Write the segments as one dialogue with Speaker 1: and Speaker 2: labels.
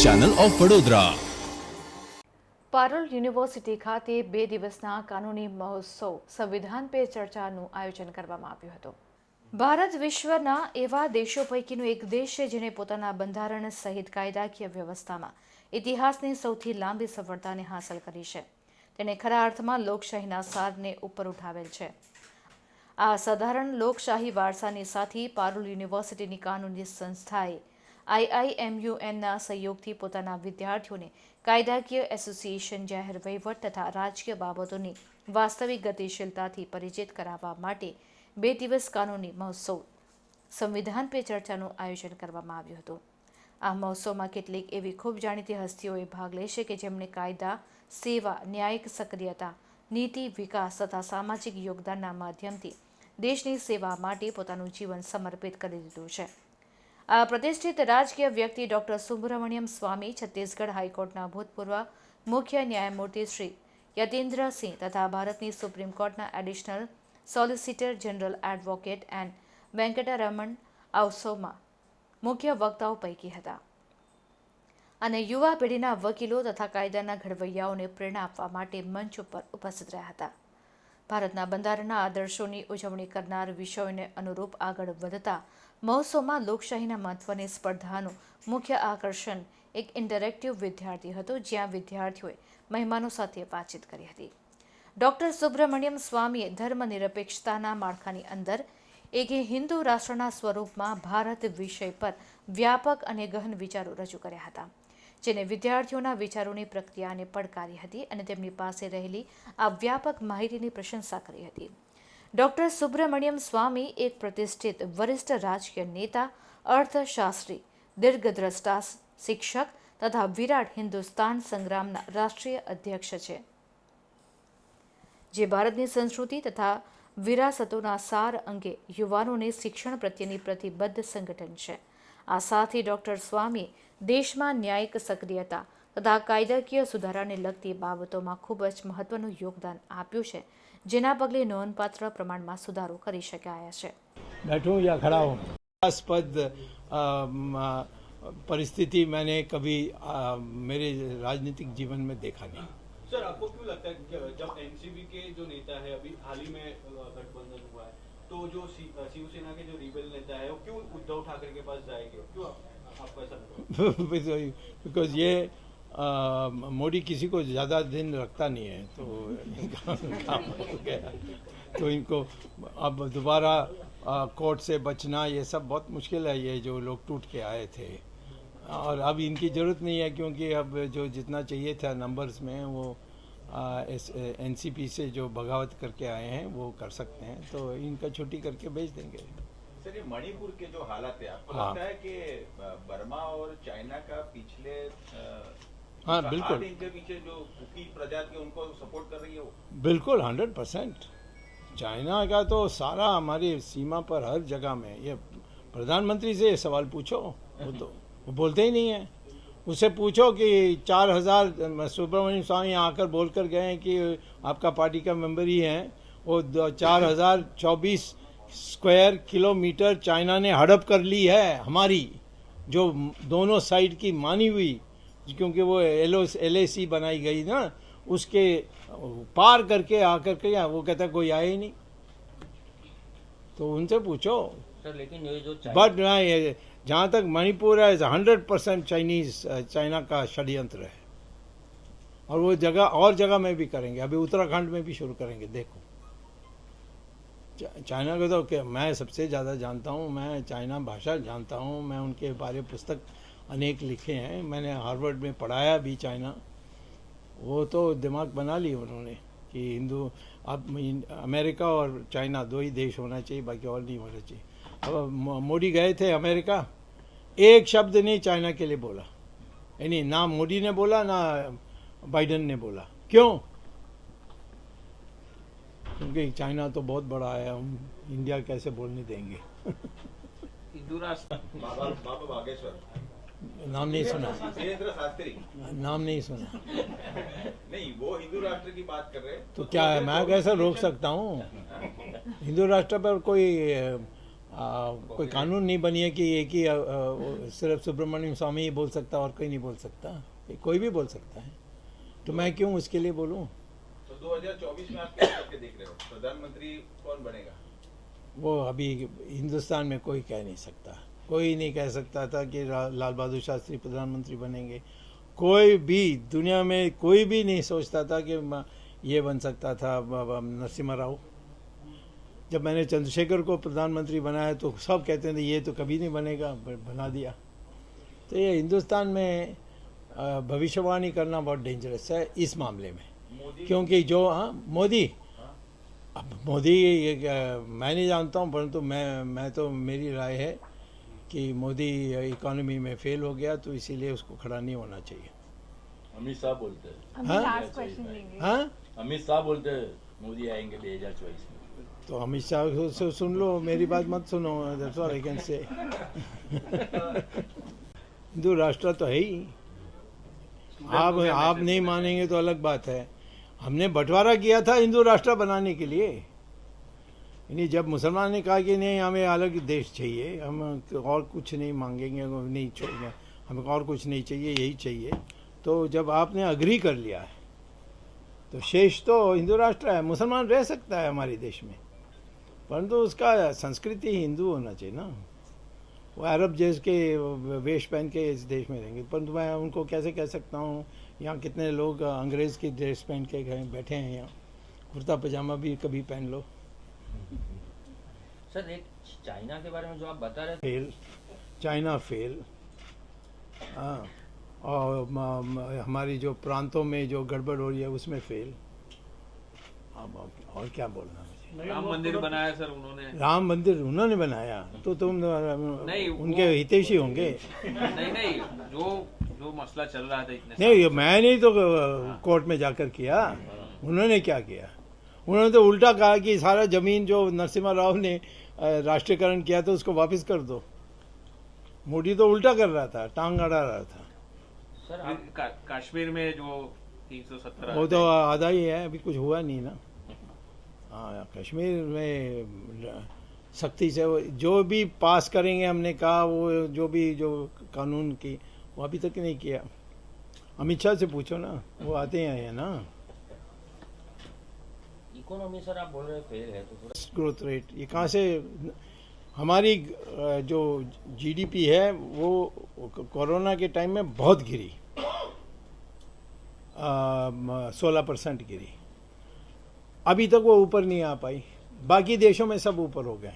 Speaker 1: Channel of Vadodara.
Speaker 2: Parul university ખાતે 2 દિવસના કાનૂની મહોત્સવ સંવિધાન પે ચર્ચાનું આયોજન કરવામાં આવ્યું હતું। ભારત વિશ્વના એવા દેશો પૈકીનો એક દેશ છે જેણે પોતાના બંધારણ સહિત કાયદાકીય વ્યવસ્થામાં ઇતિહાસની સૌથી લાંબી સફળતાને હાંસલ કરી છે। તેણે ખરા અર્થમાં લોકશાહીના સારને ઉપર ઉઠાવેલ છે। આ સાધારણ લોકશાહી વારસાની સાથે પારોલ યુનિવર્સિટીની કાનૂની સંસ્થાએ IIMUNના સહયોગથી પોતાના વિદ્યાર્થીઓને કાયદાકીય એસોસિએશન, જાહેર વહીવટ તથા રાજકીય બાબતોની વાસ્તવિક ગતિશીલતાથી પરિચિત કરાવવા માટે 2 દિવસ કાનૂની મહોત્સવ સંવિધાન પે ચર્ચાનું આયોજન કરવામાં આવ્યું હતું। આ મહોત્સવમાં કેટલીક એવી ખૂબ જાણીતી હસ્તીઓએ ભાગ લેશે કે જેમણે કાયદા, સેવા, ન્યાયિક સક્રિયતા, નીતિ, વિકાસ તથા સામાજિક યોગદાનના માધ્યમથી દેશની સેવા માટે પોતાનું જીવન સમર્પિત કરી દીધું છે। આ પ્રતિષ્ઠિત રાજકીય વ્યક્તિ ડોક્ટર સુબ્રમણ્યમ સ્વામી, છત્તીસગઢ હાઈકોર્ટના ભૂતપૂર્વ મુખ્ય ન્યાયમૂર્તિ શ્રી યતેન્દ્રસિંહ તથા ભારતની સુપ્રીમ કોર્ટના additional solicitor general advocate N Venkataraman અવસોમાં મુખ્ય વક્તાઓ પૈકી હતા અને યુવા પેઢીના વકીલો તથા કાયદાના ઘડવૈયાઓને પ્રેરણા આપવા માટે મંચ ઉપર ઉપસ્થિત રહ્યા હતા। ભારતના બંધારણના આદર્શોની ઉજવણી કરનાર વિષયોને અનુરૂપ આગળ વધતા મહોત્સવમાં લોકશાહીના મહત્વની સ્પર્ધાનું મુખ્ય આકર્ષણ એક ઇન્ટરેક્ટિવ વિદ્યાર્થી હતો, જ્યાં વિદ્યાર્થીઓએ મહેમાનો સાથે વાતચીત કરી હતી। ડોક્ટર સુબ્રમણ્યમ સ્વામીએ ધર્મનિરપેક્ષતાના માળખાની અંદર એક હિન્દુ રાષ્ટ્રના સ્વરૂપમાં ભારત વિષય પર વ્યાપક અને ગહન વિચારો રજૂ કર્યા હતા, જેને વિદ્યાર્થીઓના વિચારોની પ્રક્રિયાને પડકારી હતી અને તેમની પાસે રહેલી આ વ્યાપક માહિતીની પ્રશંસા કરી હતી। ડોક્ટર સુબ્રમણ્યમ સ્વામી એક પ્રતિષ્ઠિત વરિષ્ઠ રાજકીય નેતા, અર્થશાસ્ત્રી, દીર્ઘદ્રષ્ટા, શિક્ષક તથા વિરાટ હિન્દુસ્તાન સંગ્રામના રાષ્ટ્રીય અધ્યક્ષ છે, જે ભારતની સંસ્કૃતિ તથા વિરાસતોના સાર અંગે યુવાનોને શિક્ષણ પ્રત્યેની પ્રતિબદ્ધ સંગઠન છે। આ સાથે ડોક્ટર સ્વામીએ દેશમાં ન્યાયિક સક્રિયતા તથા કાયદાકીય સુધારાને લગતી બાબતોમાં ખૂબ જ મહત્વનું યોગદાન આપ્યું છે, જેના પગલે નોંધપાત્ર પ્રમાણમાં સુધારો કરી શકાયા છે।
Speaker 3: बैठूं या खड़ा हूं, आस्पद परिस्थिति मैंने कभी मेरे राजनीतिक जीवन में देखा नहीं।
Speaker 4: सर, आपको क्यों लगता है कि जब एनसीपी के जो नेता है, अभी हाल ही में गठबंधन हुआ है, तो जो शिवसेना के जो रिबेल नेता है वो क्यों उद्धव ठाकरे के पास जाएंगे? क्यों आपको ऐसा लगता है?
Speaker 3: बिकॉज ये मोदी किसी को ज़्यादा दिन रखता नहीं है, तो काम हो गया, तो इनको अब दोबारा कोर्ट से बचना ये सब बहुत मुश्किल है। ये जो लोग टूट के आए थे, और अब इनकी ज़रूरत नहीं है, क्योंकि अब जो जितना चाहिए था नंबर्स में वो एनसीपी से जो बगावत करके आए हैं वो कर सकते हैं, तो इनका छुट्टी करके भेज देंगे।
Speaker 5: सर, ये मणिपुर के जो हालात है, आपको
Speaker 3: हाँ।
Speaker 5: लगता है कि बर्मा और चाइना का पिछले
Speaker 3: हाँ, बिल्कुल।
Speaker 5: इनके पीछे जो कुकी प्रजाति है उनको सपोर्ट कर रही है वो?
Speaker 3: बिल्कुल 100%। चाइना का तो सारा हमारी सीमा पर हर जगह में, ये प्रधानमंत्री से ये सवाल पूछो, वो बोलते ही नहीं है। उससे पूछो कि 4000 सुब्रमण्यम स्वामी आकर बोल कर गए हैं कि आपका पार्टी का मेंबर ही हैं, वो 4024 स्क्वायर किलोमीटर चाइना ने हड़प कर ली है हमारी, जो दोनों साइड की मानी हुई, क्योंकि वो LAC बनाई गई ना, उसके पार करके आकर के वो कहता कोई आया ही नहीं, तो उनसे पूछो।
Speaker 6: सर, लेकिन ये जो
Speaker 3: बट जहाँ तक मणिपुर है 100% चाइना का षड्यंत्र है, और वो जगह में भी करेंगे। अभी उत्तराखंड में भी शुरू करेंगे, देखो। चाइना को तो मैं सबसे ज़्यादा जानता हूँ, मैं चाइना भाषा जानता हूँ, मैं उनके बारे में पुस्तक अनेक लिखे हैं, मैंने हार्वर्ड में पढ़ाया भी चाइना। वो तो दिमाग बना ली उन्होंने कि हिंदू, अब अमेरिका और चाइना 2 ही देश होना चाहिए, बाकी और नहीं होना चाहिए। अब मोदी गए थे अमेरिका, एक शब्द नहीं चाइना के लिए बोला, यानी ना मोदी ने बोला ना बाइडन ने बोला। क्यों? क्योंकि चाइना तो बहुत बड़ा है, हम इंडिया कैसे बोलने देंगे।
Speaker 5: हिंदू राष्ट्र बाबा बागेश्वर,
Speaker 3: नाम नहीं सुना,
Speaker 5: वीरेंद्र शास्त्री,
Speaker 3: नाम नहीं सुना।
Speaker 5: नहीं, वो हिंदू राष्ट्र की बात कर रहे हैं,
Speaker 3: तो क्या है, मैं कैसे रोक सकता हूँ? हिंदू राष्ट्र पर कोई कोई कानून नहीं बनी है कि एक ही सिर्फ सुब्रमण्यम स्वामी ही बोल सकता और कोई नहीं बोल सकता, कोई भी बोल सकता है, तो मैं क्यों उसके लिए बोलूं?
Speaker 5: तो 2024 में आप क्या करके देख रहे हो, प्रधानमंत्री कौन बनेगा?
Speaker 3: वो अभी हिंदुस्तान में कोई कह नहीं सकता, कोई नहीं कह सकता था कि लाल बहादुर शास्त्री प्रधानमंत्री बनेंगे। कोई भी दुनिया में कोई भी नहीं सोचता था कि ये बन सकता था नरसिम्हा राव। जब मैंने चंद्रशेखर को प्रधानमंत्री बनाया तो सब कहते थे ये तो कभी नहीं बनेगा, बना दिया। तो ये हिंदुस्तान में भविष्यवाणी करना बहुत डेंजरस है इस मामले में, क्योंकि जो मोदी, अब मोदी मैं नहीं जानता हूँ, परंतु मैं तो मेरी राय है कि मोदी इकोनॉमी में फेल हो गया, तो इसीलिए उसको खड़ा नहीं होना चाहिए।
Speaker 1: अमित शाह बोलते हैं,
Speaker 3: हाँ
Speaker 1: अमित शाह बोलते हैं मोदी आएंगे 2024 में।
Speaker 3: तो अमित शाह से सुन लो, मेरी बात मत सुनो, that's all I can say. Hindu राष्ट्र तो है ही, आप नहीं मानेंगे तो अलग बात है। हमने बंटवारा किया था हिंदू राष्ट्र बनाने के लिए, यानी जब मुसलमान ने कहा कि नहीं हमें अलग देश चाहिए, हम और कुछ नहीं मांगेंगे, नहीं छोड़ेंगे, हमें और कुछ नहीं चाहिए, यही चाहिए, तो जब आपने अग्री कर लिया है तो शेष तो हिंदू राष्ट्र है। मुसलमान रह सकता है हमारे देश में, परंतु उसका संस्कृति हिंदू होना चाहिए ना। वो अरब जैसे के वेश पहन के इस देश में रहेंगे, परंतु मैं उनको कैसे कह सकता हूँ? यहाँ कितने लोग अंग्रेज़ की ड्रेस पहन के बैठे हैं, यहाँ कुर्ता पजामा भी कभी पहन लो।
Speaker 6: सर एक चाइना के बारे में जो आप बता रहे थे,
Speaker 3: फेल, चाइना फेल, हाँ, और हमारी जो प्रांतों में जो गड़बड़ हो रही है उसमें फेल। अब और क्या बोलना मुझे?
Speaker 4: राम मंदिर बनाया सर उन्होंने,
Speaker 3: राम मंदिर उन्होंने बनाया तो तुम
Speaker 4: नहीं,
Speaker 3: उनके हितैषी होंगे।
Speaker 4: नहीं जो मसला चल रहा था इतने
Speaker 3: नहीं, मैं नहीं तो कोर्ट में जाकर किया, उन्होंने क्या किया? उन्होंने तो उल्टा कहा कि सारा जमीन जो नरसिम्हा राव ने राष्ट्रीयकरण किया था उसको वापस कर दो। मोदी तो उल्टा कर रहा था, टांग अड़ा रहा था।
Speaker 6: सर आप
Speaker 4: कश्मीर में जो 317
Speaker 3: वो तो आधा ही है, अभी कुछ हुआ नहीं ना। हाँ, कश्मीर में सख्ती से जो भी पास करेंगे, हमने कहा वो जो कानून की, वो अभी तक नहीं किया। अमित शाह से पूछो ना, वो आते हैं ना।
Speaker 6: इकोनॉमी सर आप बोल रहे फेल है, तो थोड़ा
Speaker 3: ग्रोथ रेट ये कहाँ से? हमारी जो जीडीपी है वो कोरोना के टाइम में बहुत गिरी, 16% गिरी, अभी तक वो ऊपर नहीं आ पाई। बाकी देशों में सब ऊपर हो गए।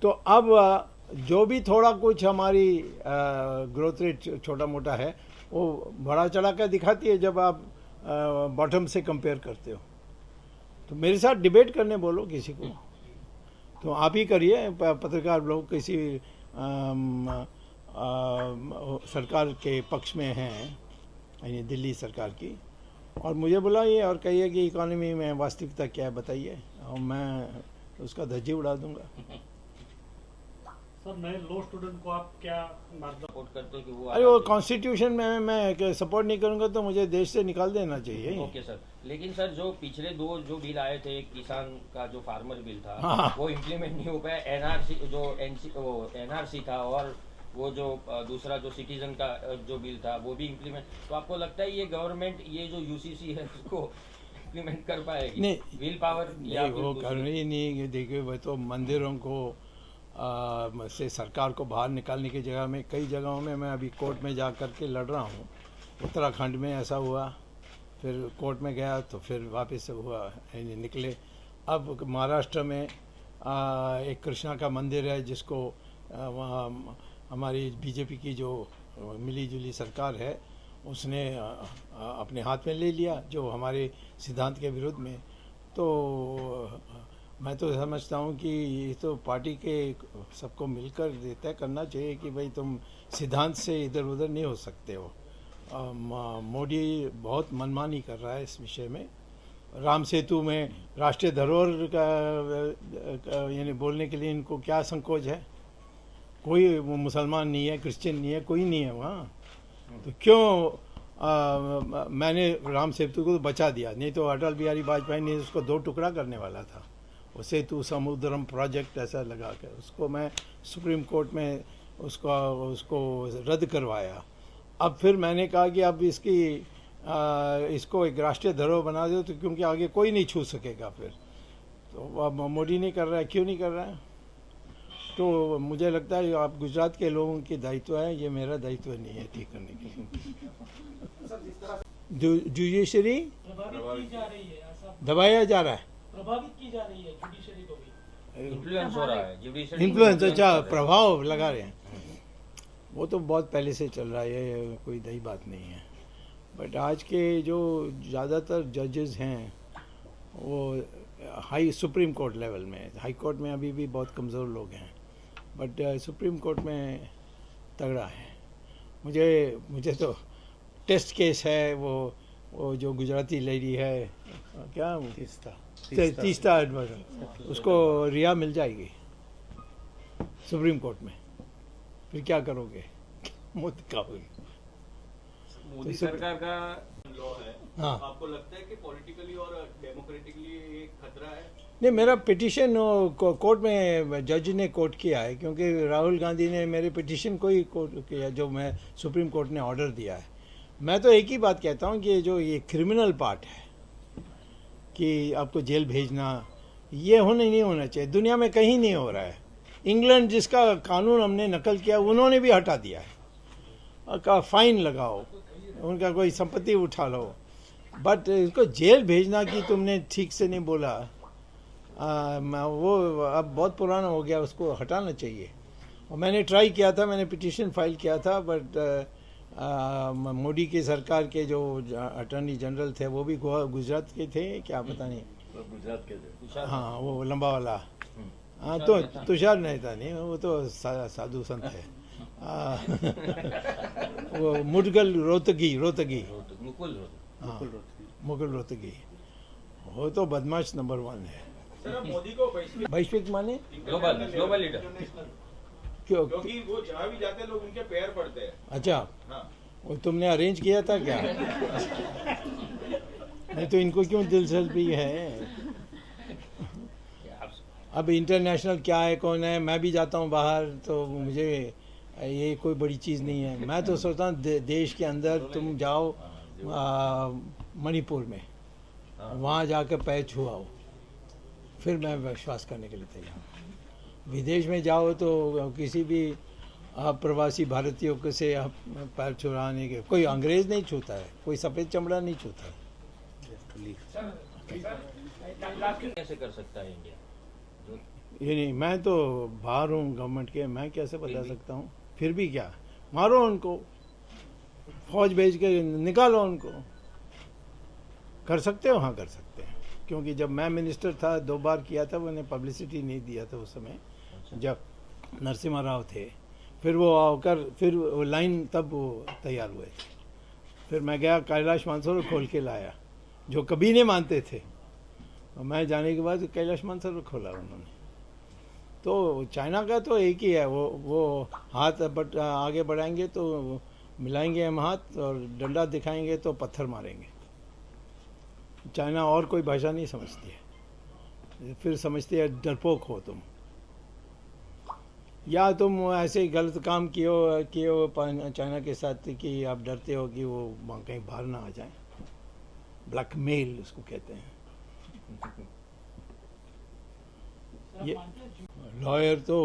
Speaker 3: तो अब जो भी थोड़ा कुछ हमारी ग्रोथ रेट छोटा मोटा है वो बड़ा चढ़ा कर दिखाती है जब आप बॉटम से कंपेयर करते हो। तो मेरे साथ डिबेट करने बोलो किसी को, तो आप ही करिए, पत्रकार लोग किसी सरकार के पक्ष में हैं, यानी दिल्ली सरकार की, और मुझे बुलाइए और कहिए कि इकोनॉमी में वास्तविकता क्या है बताइए, और मैं उसका धज्जी उड़ा दूंगा।
Speaker 7: सर नए लॉ स्टूडेंट को आप क्या मार्गदर्शन
Speaker 6: सपोर्ट करते हो कि वो
Speaker 3: अरे वो कॉन्स्टिट्यूशन में मैं सपोर्ट नहीं करूंगा तो मुझे देश से निकाल देना चाहिए।
Speaker 6: ओके सर, लेकिन सर जो पिछले दो जो बिल आए थे, किसान का जो फार्मर बिल था,
Speaker 3: हाँ।
Speaker 6: वो इम्प्लीमेंट नहीं हो पाया। एनआरसी जो एनआरसी था, और वो जो दूसरा जो सिटीजन का जो बिल था वो भी इम्प्लीमेंट। तो आपको लगता है ये गवर्नमेंट ये जो यूसीसी है उसको इम्प्लीमेंट कर पाएगी?
Speaker 3: नहीं,
Speaker 6: विल पावर या
Speaker 3: वो कर रही नहीं। देखिए, वह तो मंदिरों को से सरकार को बाहर निकालने की जगह में कई जगहों में मैं अभी कोर्ट में जा कर के लड़ रहा हूँ। उत्तराखंड में ऐसा हुआ, फिर कोर्ट में गया तो फिर वापस से हुआ, निकले। अब महाराष्ट्र में एक कृष्णा का मंदिर है जिसको वहाँ हमारी बीजेपी की जो मिली जुली सरकार है उसने अपने हाथ में ले लिया, जो हमारे सिद्धांत के विरुद्ध में। तो मैं तो समझता हूँ कि ये तो पार्टी के सबको मिलकर तय करना चाहिए कि भाई तुम सिद्धांत से इधर उधर नहीं हो सकते हो। मोदी बहुत मनमानी कर रहा है इस विषय में। राम सेतु में राष्ट्रीय धरोहर का यानी बोलने के लिए इनको क्या संकोच है? कोई मुसलमान नहीं है, क्रिश्चियन नहीं है, कोई नहीं है वहाँ। तो क्यों मैंने राम सेतु को तो बचा दिया, नहीं तो अटल बिहारी वाजपेयी ने उसको दो टुकड़ा करने वाला था। वो सेतु समुद्रम प्रोजेक्ट ऐसा लगा कर उसको मैं सुप्रीम कोर्ट में उसको रद्द करवाया। अब फिर मैंने कहा कि अब इसको एक राष्ट्रीय धरोहर बना दो, तो क्योंकि आगे कोई नहीं छू सकेगा फिर। तो अब मोदी नहीं कर रहा है, क्यों नहीं कर रहा है? तो मुझे लगता है आप गुजरात के लोगों की दायित्व है, ये मेरा दायित्व नहीं है ठीक करने के लिए। जुडिशरी
Speaker 7: प्रभावित की जा रही है, ऐसा
Speaker 3: दबाया जा रहा है,
Speaker 7: प्रभावित की जा रही है जुडिशरी को भी।
Speaker 6: इन्फ्लुएंस हो रहा है जुडिशरी
Speaker 3: इन्फ्लुएंस, अच्छा प्रभाव लगा रहे हैं। वो तो बहुत पहले से चल रहा है, ये कोई नई बात नहीं है। बट आज के जो ज़्यादातर जजेस हैं वो हाई सुप्रीम कोर्ट लेवल में, हाई कोर्ट में अभी भी बहुत कमज़ोर लोग हैं, बट सुप्रीम कोर्ट में तगड़ा है। मुझे तो टेस्ट केस है वो जो गुजराती लेडी है, क्या तीस्ता एडवर्ड, उसको रिहा मिल जाएगी सुप्रीम कोर्ट में। फिर क्या करोगे? मौत का होगी।
Speaker 4: मोदी सरकार का लॉ है,
Speaker 3: हाँ।
Speaker 4: आपको लगता है कि पॉलिटिकली और डेमोक्रेटिकली एक खतरा है?
Speaker 3: नहीं, मेरा पिटीशन कोर्ट में जज ने कोर्ट किया है, क्योंकि राहुल गांधी ने मेरे पिटीशन को ही कोर्ट किया जो मैं सुप्रीम कोर्ट ने ऑर्डर दिया है। मैं तो एक ही बात कहता हूँ कि जो ये क्रिमिनल पार्ट है कि आपको जेल भेजना, ये नहीं होना चाहिए। दुनिया में कहीं नहीं हो रहा है। इंग्लैंड जिसका कानून हमने नकल किया उन्होंने भी हटा दिया है, का फाइन लगाओ, उनका कोई संपत्ति उठा लो, बट इसको जेल भेजना कि तुमने ठीक से नहीं बोला, वो अब बहुत पुराना हो गया, उसको हटाना चाहिए। और मैंने ट्राई किया था, मैंने पिटीशन फाइल किया था, बट मोदी की सरकार के जो अटॉर्नी जनरल थे वो भी गुजरात के थे, क्या पता नहीं,
Speaker 1: तो गुजरात के थे।
Speaker 3: हाँ वो लंबा वाला, हाँ तो तुषार मेहता नहीं, वो तो साधु संत है। वो मुडगल रोहतगी
Speaker 6: मुकुल
Speaker 3: हाँ मुकुल रोहतगी, वो तो बदमाश नंबर 1 है।
Speaker 5: सर, अब मोदी को
Speaker 3: वैश्विक माने
Speaker 6: ग्लोबल लीडर,
Speaker 3: क्यों?
Speaker 5: क्योंकि वो जहाँ भी जाते हैं लोग उनके पैर पड़ते हैं।
Speaker 3: अच्छा,
Speaker 5: हाँ।
Speaker 3: वो तुमने अरेंज किया था क्या? नहीं तो इनको क्यों दिलचस्पी है? अब इंटरनेशनल क्या है, कौन है, मैं भी जाता हूँ बाहर, तो मुझे ये कोई बड़ी चीज़ नहीं है। मैं तो सोचता हूँ देश के अंदर तुम जाओ, मणिपुर में, वहाँ जाकर पैर छुआओ, फिर मैं विश्वास करने के लिए तैयार हूँ। विदेश में जाओ तो किसी भी प्रवासी भारतीयों को से आप पैर छुड़ाने के, कोई अंग्रेज नहीं छूता है, कोई सफ़ेद चमड़ा नहीं छूता है।
Speaker 6: कैसे कर सकता है इंडिया?
Speaker 3: ये नहीं, मैं तो बाहर हूँ गवर्नमेंट के, मैं कैसे बता सकता हूँ? फिर भी क्या, मारो उनको, फौज भेज के निकालो उनको। कर सकते हो? हाँ कर सकते हैं, क्योंकि जब मैं मिनिस्टर था 2 बार किया था, उन्हें पब्लिसिटी नहीं दिया था उस समय, जब नरसिम्हा राव थे। फिर वो आकर फिर वो लाइन तब वो तैयार हुए थे। फिर मैं गया, कैलाश मानसरोवर खोल के लाया, जो कभी नहीं मानते थे, और मैं जाने के बाद कैलाश मानसरोवर खोला उन्होंने। तो चाइना का तो एक ही है, वो हाथ आगे बढ़ाएंगे तो मिलाएंगे हम हाथ, और डंडा दिखाएंगे तो पत्थर मारेंगे। चाइना और कोई भाषा नहीं समझती है, फिर समझती है डरपोक हो तुम, या तुम ऐसे गलत काम किए हो चाइना के साथ कि आप डरते हो कि वो कहीं बाहर ना आ जाए। ब्लैकमेल उसको कहते हैं। ये लॉयर तो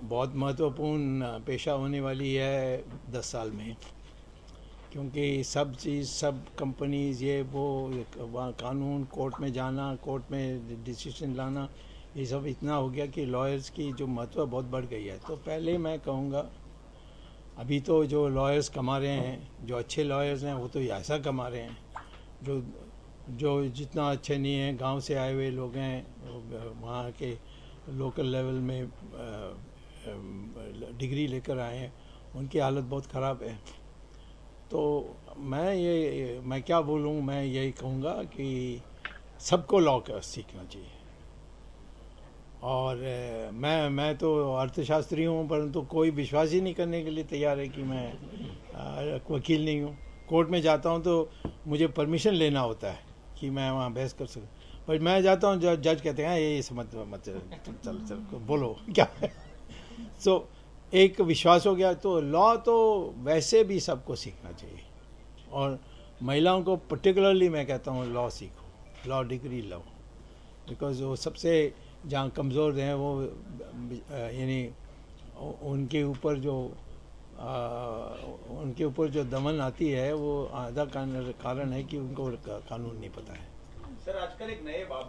Speaker 3: बहुत महत्वपूर्ण पेशा होने वाली है 10 साल में, क्योंकि सब चीज़, सब कंपनीज, ये वो कानून, कोर्ट में जाना, कोर्ट में डिसीजन लाना, ये सब इतना हो गया कि लॉयर्स की जो महत्व बहुत बढ़ गई है। तो पहले मैं कहूँगा, अभी तो जो लॉयर्स कमा रहे हैं, जो अच्छे लॉयर्स हैं, वो तो ऐसा कमा रहे हैं, जो जितना अच्छे नहीं हैं, गांव से आए हुए लोग हैं, वहाँ के लोकल लेवल में डिग्री लेकर आए हैं, उनकी हालत बहुत ख़राब है। तो मैं क्या बोलूँ, मैं यही कहूँगा कि सबको लॉ का सीखना चाहिए। और मैं तो अर्थशास्त्री हूँ, परंतु कोई विश्वास ही नहीं करने के लिए तैयार है कि मैं वकील नहीं हूँ। कोर्ट में जाता हूँ तो मुझे परमिशन लेना होता है कि मैं वहाँ बहस कर सकूँ, पर मैं जाता हूँ जज कहते हैं ये समझ मत चल बोलो क्या है। सो एक विश्वास हो गया। तो लॉ तो वैसे भी सबको सीखना चाहिए, और महिलाओं को पर्टिकुलरली मैं कहता हूँ लॉ सीखो, लॉ डिग्री लो, बिकॉज वो सबसे जहाँ कमज़ोर हैं वो यानी उनके ऊपर जो दमन आती है वो आधा कारण है कि उनको कानून नहीं पता है।
Speaker 5: सर आजकल एक नए बाबा